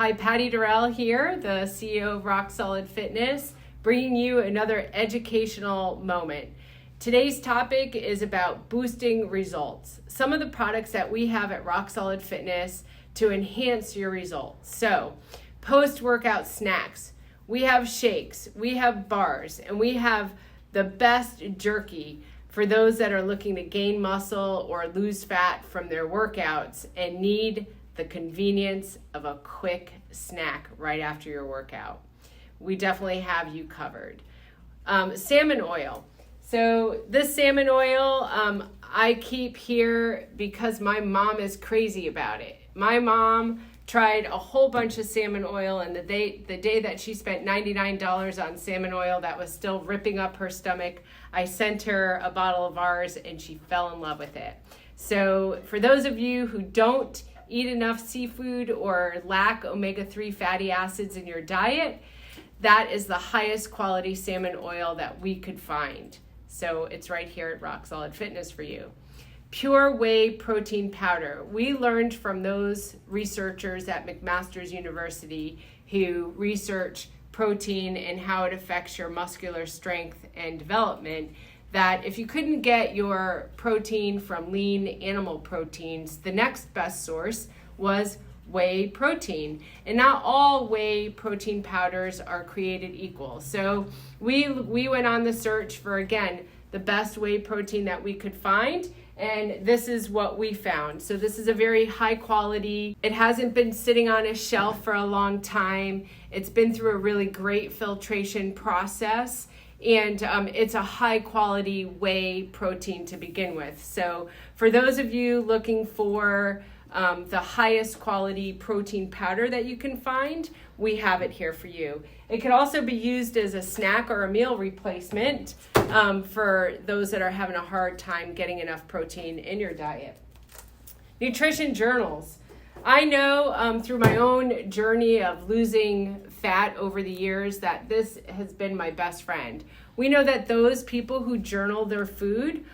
Hi, Patty Durrell here, the CEO of Rock Solid Fitness, bringing you another educational moment. Today's topic is about boosting results. Some of the products that we have at Rock Solid Fitness to enhance your results. So, post-workout snacks. We have shakes, we have bars, and we have the best jerky for those that are looking to gain muscle or lose fat from their workouts and need the convenience of a quick snack right after your workout. We definitely have you covered. Salmon oil. So this salmon oil I keep here because my mom is crazy about it. My mom tried a whole bunch of salmon oil, and the day that she spent $99 on salmon oil that was still ripping up her stomach, I sent her a bottle of ours and she fell in love with it. So for those of you who don't eat enough seafood or lack omega-3 fatty acids in your diet, that is the highest quality salmon oil that we could find. So it's right here at Rock Solid Fitness for you. Pure whey protein powder. We learned from those researchers at McMaster's University who research protein and how it affects your muscular strength and development, that if you couldn't get your protein from lean animal proteins, the next best source was whey protein. And not all whey protein powders are created equal. So we went on the search for, again, the best whey protein that we could find, and this is what we found. So this is a very high quality. It hasn't been sitting on a shelf for a long time. It's been through a really great filtration process. And it's a high quality whey protein to begin with. So for those of you looking for the highest quality protein powder that you can find, we have it here for you. It could also be used as a snack or a meal replacement for those that are having a hard time getting enough protein in your diet. Nutrition journals. I know through my own journey of losing fat over the years that this has been my best friend. We know that those people who journal their food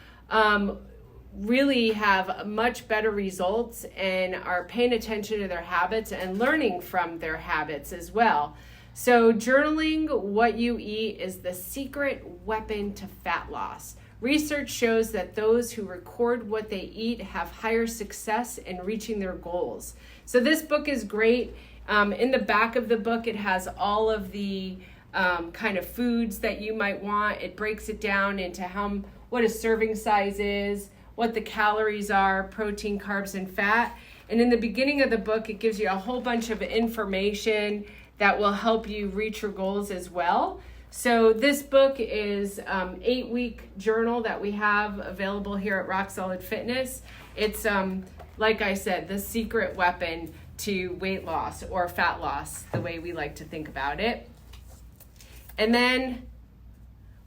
really have much better results and are paying attention to their habits and learning from their habits as well. So journaling what you eat is the secret weapon to fat loss. Research shows that those who record what they eat have higher success in reaching their goals. So this book is great. In the back of the book, it has all of the kind of foods that you might want. It breaks it down into what a serving size is, what the calories are, protein, carbs, and fat. And in the beginning of the book, it gives you a whole bunch of information that will help you reach your goals as well. So this book is an 8-week journal that we have available here at Rock Solid Fitness. It's, like I said, the secret weapon to weight loss or fat loss, the way we like to think about it. And then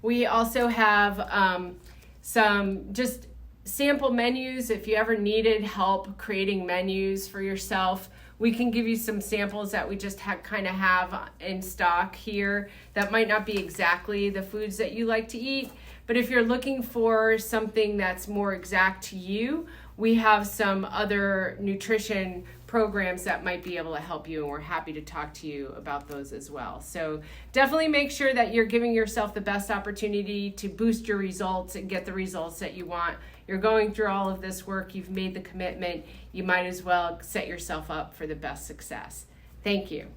we also have some just sample menus. If you ever needed help creating menus for yourself, we can give you some samples that we just kind of have in stock here that might not be exactly the foods that you like to eat. But if you're looking for something that's more exact to you, we have some other nutrition programs that might be able to help you, and we're happy to talk to you about those as well. So definitely make sure that you're giving yourself the best opportunity to boost your results and get the results that you want. You're going through all of this work, you've made the commitment, you might as well set yourself up for the best success. Thank you.